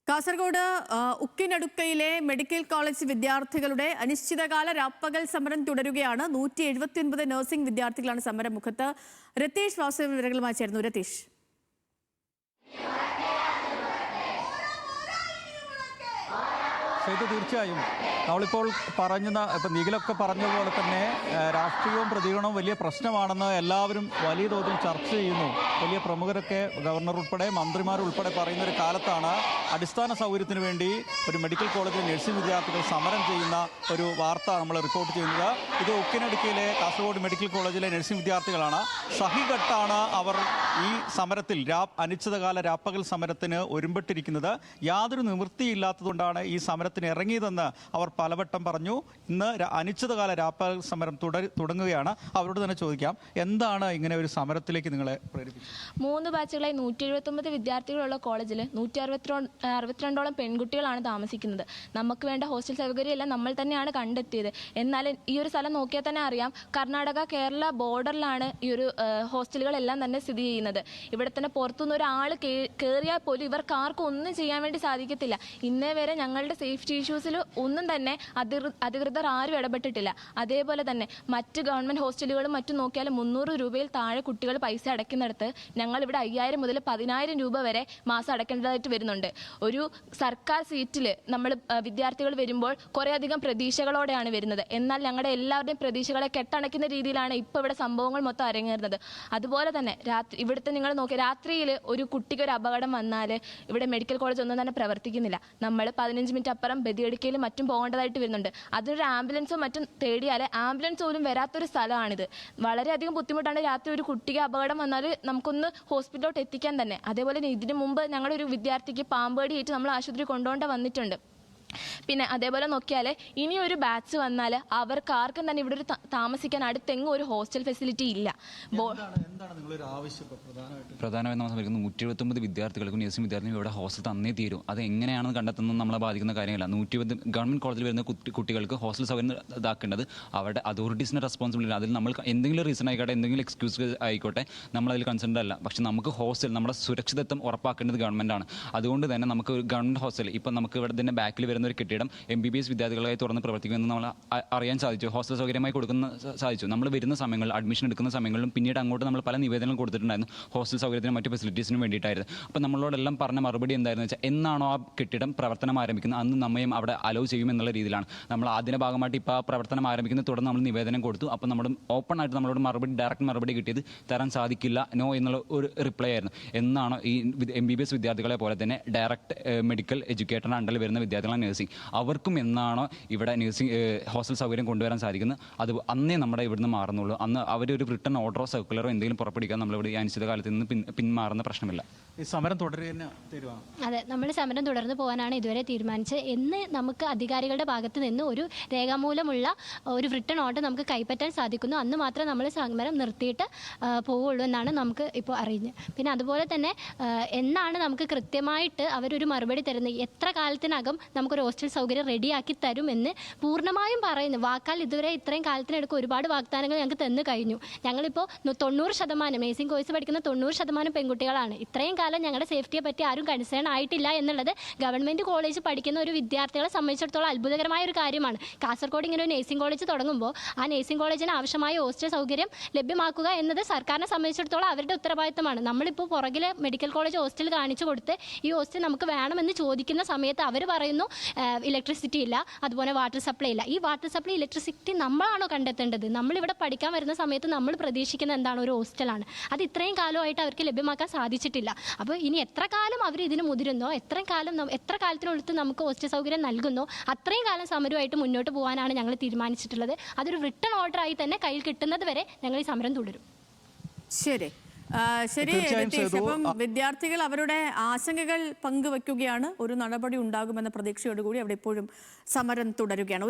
Kasaragod ഉക്കിനടുക്കയിലെ medical college വിദ്യാർത്ഥികളുടെ അനിശ്ചിതകാല രാപ്പകൽ സമരം തുടരുകയാണ്. 179 നഴ്സിംഗ് വിദ്യാർത്ഥികളാണ് സമരമുഖത്ത്. രതീഷ് വാസുദേവൻ വിവരങ്ങളുമായി ചേർന്നു. രതീഷ്, തീർച്ചയായും നമ്മളിപ്പോൾ ഇപ്പം നീലൊക്കെ പറഞ്ഞതുപോലെ തന്നെ രാഷ്ട്രീയവും പ്രതികരണവും വലിയ പ്രശ്നമാണെന്ന് എല്ലാവരും വലിയ തോതിൽ ചർച്ച ചെയ്യുന്നു. വലിയ പ്രമുഖരൊക്കെ ഗവർണർ ഉൾപ്പെടെ മന്ത്രിമാരുൾപ്പെടെ പറയുന്ന ഒരു കാലത്താണ് അടിസ്ഥാന സൗകര്യത്തിന് വേണ്ടി ഒരു മെഡിക്കൽ കോളേജിലെ നഴ്സിംഗ് വിദ്യാർത്ഥികൾ സമരം ചെയ്യുന്ന ഒരു വാർത്ത നമ്മൾ റിപ്പോർട്ട് ചെയ്യുന്നത്. ഇത് ഉക്കിനടുക്കയിലെ കാസർഗോഡ് മെഡിക്കൽ കോളേജിലെ നഴ്സിംഗ് വിദ്യാർത്ഥികളാണ്. സഹികെട്ടാണ് അവർ ഈ സമരത്തിൽ അനിശ്ചിതകാല രാപ്പകൽ സമരത്തിന് ഒരുമ്പെട്ടിരിക്കുന്നത്. യാതൊരു നിവൃത്തിയില്ലാത്തതുകൊണ്ടാണ് ഈ സമരത്തിന് ഇറങ്ങിയതെന്ന് അവർ പലവട്ടം പറഞ്ഞു. ഇന്ന് അനിശ്ചിതകാല രാപ്പകൽ സമരം തുടങ്ങുകയാണ്. അവരോട് തന്നെ ചോദിക്കാം, എന്താണ് ഇങ്ങനെ ഒരു സമരത്തിലേക്ക് നിങ്ങളെ പ്രേരിപ്പിച്ചത്? 3 ബാച്ചുകളായി 179 വിദ്യാർത്ഥികളുള്ള കോളേജിൽ 162ഓളം പെൺകുട്ടികളാണ് താമസിക്കുന്നത്. നമുക്ക് വേണ്ട ഹോസ്റ്റൽ സൗകര്യമെല്ലാം നമ്മൾ തന്നെയാണ് കണ്ടെത്തിയത്. എന്നാൽ ഈ ഒരു സ്ഥലം നോക്കിയാൽ തന്നെ അറിയാം, കർണാടക കേരള ബോർഡറിലാണ് ഈ ഒരു ഹോസ്റ്റലുകളെല്ലാം തന്നെ സ്ഥിതി ചെയ്യുന്നത്. ഇവിടെ തന്നെ പുറത്തുനിന്ന് ഒരാൾ കയറിയാൽ പോലും ഇവർക്ക് ആർക്കും ഒന്നും ചെയ്യാൻ വേണ്ടി സാധിക്കത്തില്ല. ഇന്നേ വരെ ഞങ്ങളുടെ സേഫ്റ്റി ഇഷ്യൂസിൽ ഒന്നും തന്നെ അധികൃതർ ആരും ഇടപെട്ടിട്ടില്ല. അതേപോലെ തന്നെ മറ്റ് ഗവൺമെന്റ് ഹോസ്റ്റലുകളും മറ്റും നോക്കിയാൽ 300 രൂപയിൽ താഴെ കുട്ടികൾ പൈസ അടയ്ക്കുന്നിടത്ത് ഞങ്ങൾ ഇവിടെ 5000 മുതൽ 10000 രൂപ വരെ മാസം അടയ്ക്കേണ്ടതായിട്ട് വരുന്നുണ്ട്. ഒരു സർക്കാർ സീറ്റിൽ നമ്മൾ വിദ്യാർത്ഥികൾ വരുമ്പോൾ കുറേയധികം പ്രതീക്ഷകളോടെയാണ് വരുന്നത്. എന്നാൽ ഞങ്ങളുടെ എല്ലാവരുടെയും പ്രതീക്ഷകളെ കെട്ടണയ്ക്കുന്ന രീതിയിലാണ് ഇപ്പോൾ ഇവിടെ സംഭവങ്ങൾ മൊത്തം അരങ്ങേറുന്നത്. അതുപോലെ തന്നെ ഇവിടുത്തെ നിങ്ങൾ നോക്കി, രാത്രിയിൽ ഒരു കുട്ടിക്ക് ഒരു അപകടം വന്നാൽ ഇവിടെ മെഡിക്കൽ കോളേജ് ഒന്നും തന്നെ പ്രവർത്തിക്കുന്നില്ല. നമ്മൾ 15 മിനിറ്റ് അപ്പുറം ബദിയടുക്കയിലും മറ്റും പോകേണ്ടതായിട്ട് വരുന്നുണ്ട്. അതൊരു ആംബുലൻസോ മറ്റും തേടിയാൽ ആംബുലൻസ് പോലും വരാത്തൊരു സ്ഥലമാണിത്. വളരെയധികം ബുദ്ധിമുട്ടാണ്. രാത്രി ഒരു കുട്ടിക്ക് അപകടം വന്നാൽ നമുക്കൊന്ന് ഹോസ്പിറ്റലിലോട്ട് എത്തിക്കാൻ തന്നെ. അതേപോലെ ഇതിനു മുമ്പ് ഞങ്ങളുടെ ഒരു വിദ്യാർത്ഥിക്ക് പാമ്പേടിയേറ്റ് നമ്മൾ ആശുപത്രി കൊണ്ടുപോകേണ്ട വന്നിട്ടുണ്ട്. പിന്നെ അതേപോലെ നോക്കിയാൽ ഇനി ഒരു ബാച്ച് വന്നാൽ അവർക്ക് ആർക്കും തന്നെ ഇവിടെ ഒരു താമസിക്കാൻ അടുത്തെങ്ങും ഒരു ഹോസ്റ്റൽ ഫെസിലിറ്റി ഇല്ല. പ്രധാനമായും നമ്മൾ സംസാരിക്കുന്നത് 179 വിദ്യാർത്ഥികൾക്കും നഴ്സിംഗ് വിദ്യാർത്ഥികൾക്കും ഇവിടെ ഹോസ്റ്റൽ തന്നേ തീരും. അത് എങ്ങനെയാണെന്ന് കണ്ടെത്തുന്നത് നമ്മളെ ബാധിക്കുന്ന കാര്യമല്ല. 120 ഗവൺമെന്റ് കോളേജിൽ വരുന്ന കുട്ടികൾക്ക് ഹോസ്റ്റൽ സൗകര്യം ഇതാക്കേണ്ടത് അവരുടെ അതോറിറ്റീസിന്റെ റെസ്പോൺസിബിലിറ്റി. അതിൽ നമ്മൾ എന്തെങ്കിലും റീസൺ ആയിക്കോട്ടെ, എന്തെങ്കിലും എക്സ്ക്യൂസ് ആയിക്കോട്ടെ, നമ്മളതിൽ കൺസേൺഡ് അല്ല. പക്ഷെ നമുക്ക് ഹോസ്റ്റൽ, നമ്മുടെ സുരക്ഷിതത്വം ഉറപ്പാക്കേണ്ടത് ഗവൺമെന്റാണ്. അതുകൊണ്ട് തന്നെ നമുക്ക് ഒരു ഗവൺമെന്റ് ഹോസ്റ്റൽ, ഇപ്പം നമുക്ക് ഇവിടെ തന്നെ ബാക്കിൽ വരുന്ന ഒരു കെട്ടിടം MBBS വിദ്യാർത്ഥികളായി തുറന്ന് പ്രവർത്തിക്കുമെന്ന് നമ്മൾ അറിയാൻ സാധിച്ചു. ഹോസ്റ്റൽ സൗകര്യമായി കൊടുക്കുന്ന സാധിച്ചു. നമ്മൾ വരുന്ന സമയങ്ങളിൽ, അഡ്മിഷൻ എടുക്കുന്ന സമയങ്ങളിലും പിന്നീട് അങ്ങോട്ട് നമ്മൾ പല നിവേദനങ്ങൾ കൊടുത്തിട്ടുണ്ടായിരുന്നു ഹോസ്റ്റൽ സൗകര്യത്തിനും മറ്റു ഫെസിലിറ്റീസിനും വേണ്ടിയിട്ടായിരുന്നു. അപ്പം നമ്മളോടെല്ലാം പറഞ്ഞ മറുപടി എന്തായിരുന്നു വെച്ചാൽ, എന്നാണോ ആ കെട്ടിടം പ്രവർത്തനം ആരംഭിക്കുന്നത് അന്ന് നമ്മയും അവിടെ അലോ ചെയ്യുമെന്നുള്ള രീതിയിലാണ്. നമ്മൾ അതിൻ്റെ ഭാഗമായിട്ട് ഇപ്പോൾ ആ പ്രവർത്തനം ആരംഭിക്കുന്നത് തുടർന്ന് നമ്മൾ നിവേദനം കൊടുത്തു. അപ്പം നമ്മൾ ഓപ്പൺ ആയിട്ട് നമ്മളോട് ഡയറക്റ്റ് മറുപടി കിട്ടിയത് തരാൻ സാധിക്കില്ല, നോ എന്നുള്ള ഒരു റിപ്ലൈ ആയിരുന്നു. എന്നാണ് ഈ MBBS വിദ്യാർത്ഥികളെ പോലെ തന്നെ ഡയറക്റ്റ് മെഡിക്കൽ എഡ്യൂക്കേറ്ററിൻ്റെ അണ്ടറിൽ വരുന്ന വിദ്യാർത്ഥികളാണ് നഴ്സിംഗ്, അവർക്കും എന്നാണോ ഇവിടെ നഴ്സിംഗ് ഹോസ്റ്റൽ സൗകര്യം കൊണ്ടുവരാൻ സാധിക്കുന്നത് അത് അന്നേ നമ്മുടെ ഇവിടുന്ന് മാറുന്നുള്ളൂ. അന്ന് അവരൊരു റിട്ടേൺ ഓർഡറോ സർക്കുലറോ എന്തെങ്കിലും പുറപ്പെടുവിക്കാൻ നമ്മളിവിടെ ഈ അനിശ്ചിതകാലത്ത് നിന്ന് പിന്മാറുന്ന പ്രശ്നമില്ല. ഈ സമരം തുടരുക. അതെ, നമ്മൾ സമരം തുടർന്ന് പോകാനാണ് ഇതുവരെ തീരുമാനിച്ചത്. എന്ന് നമുക്ക് അധികാരികളുടെ ഭാഗത്ത് നിന്ന് ഒരു രേഖാമൂലമുള്ള ഒരു റിട്ടേൺ ഓർഡർ നമുക്ക് കൈപ്പറ്റാൻ സാധിക്കുന്നു, അന്ന് മാത്രമേ നമ്മൾ സമരം നിർത്തിയിട്ട് പോവുള്ളൂ എന്നാണ് നമുക്ക് ഇപ്പോൾ അറിയുന്നത്. പിന്നെ അതുപോലെ തന്നെ എന്നാണ് നമുക്ക് കൃത്യമായിട്ട് അവരൊരു മറുപടി തരുന്നത്, എത്ര കാലത്തിനകം നമുക്കൊരു ഹോസ്റ്റൽ സൗകര്യം റെഡിയാക്കി തരുമെന്ന് പൂർണ്ണമായും പറയുന്നു. വാക്കാൽ ഇതുവരെ ഇത്രയും കാലത്തിനടുക്ക് ഒരുപാട് വാഗ്ദാനങ്ങൾ ഞങ്ങൾക്ക് തന്നു കഴിഞ്ഞു. ഞങ്ങളിപ്പോൾ 90% നഴ്സിംഗ് കോഴ്സ് പഠിക്കുന്ന 90% പെൺകുട്ടികളാണ്. ഇത്രയും കാലം ഞങ്ങളുടെ സേഫ്റ്റിയെ പറ്റി ആരും കൺസേൺ ആയിട്ടില്ല എന്നുള്ളത് ഗവൺമെൻറ് കോളേജ് പഠിക്കുന്ന ഒരു വിദ്യാർത്ഥികളെ സംബന്ധിച്ചിടത്തോളം അത്ഭുതകരമായ ഒരു കാര്യമാണ്. കാസർഗോഡ് ഇങ്ങനെ ഒരു നഴ്സിംഗ് കോളേജ് തുടങ്ങുമ്പോൾ ആ നഴ്സിംഗ് കോളേജിന് ആവശ്യമായ ഹോസ്റ്റൽ സൗകര്യം ലഭ്യമാക്കുക എന്നത് സർക്കാരിനെ സംബന്ധിച്ചിടത്തോളം അവരുടെ ഉത്തരവാദിത്തമാണ്. നമ്മളിപ്പോൾ പുറകിലെ മെഡിക്കൽ കോളേജ് ഹോസ്റ്റൽ കാണിച്ചു കൊടുത്ത് ഈ ഹോസ്റ്റൽ നമുക്ക് വേണമെന്ന് ചോദിക്കുന്ന സമയത്ത് അവർ പറയുന്നു ഇലക്ട്രിസിറ്റി ഇല്ല, അതുപോലെ വാട്ടർ സപ്ലൈ ഇല്ല. ഈ വാട്ടർ സപ്ലൈ, ഇലക്ട്രിസിറ്റി നമ്മളാണോ കണ്ടെത്തേണ്ടത്? നമ്മളിവിടെ പഠിക്കാൻ വരുന്ന സമയത്ത് നമ്മൾ പ്രതീക്ഷിക്കുന്ന എന്താണ്? ഒരു ഹോസ്റ്റലാണ്. അത് ഇത്രയും കാലമായിട്ട് അവർക്ക് ലഭ്യമാക്കാൻ സാധിച്ചിട്ടില്ല. അപ്പോൾ ഇനി എത്ര കാലം അവർ ഇതിന് മുതിരുന്നോ, എത്ര കാലത്തിനടുത്ത് നമുക്ക് ഹോസ്റ്റൽ സൗകര്യം നൽകുന്നോ അത്രയും കാലം സമരമായിട്ട് മുന്നോട്ട് പോകാനാണ് ഞങ്ങൾ തീരുമാനിച്ചിട്ടുള്ളത്. അതൊരു റിട്ടേൺ ഓർഡറായി തന്നെ കയ്യിൽ കിട്ടുന്നത് വരെ ഞങ്ങൾ ഈ സമരം തുടരും. ശരി, അപ്പം വിദ്യാർത്ഥികൾ അവരുടെ ആശങ്കകൾ പങ്കുവെക്കുകയാണ്. ഒരു നടപടി ഉണ്ടാകുമെന്ന പ്രതീക്ഷയോടുകൂടി അവിടെ ഇപ്പോഴും സമരം തുടരുകയാണ്.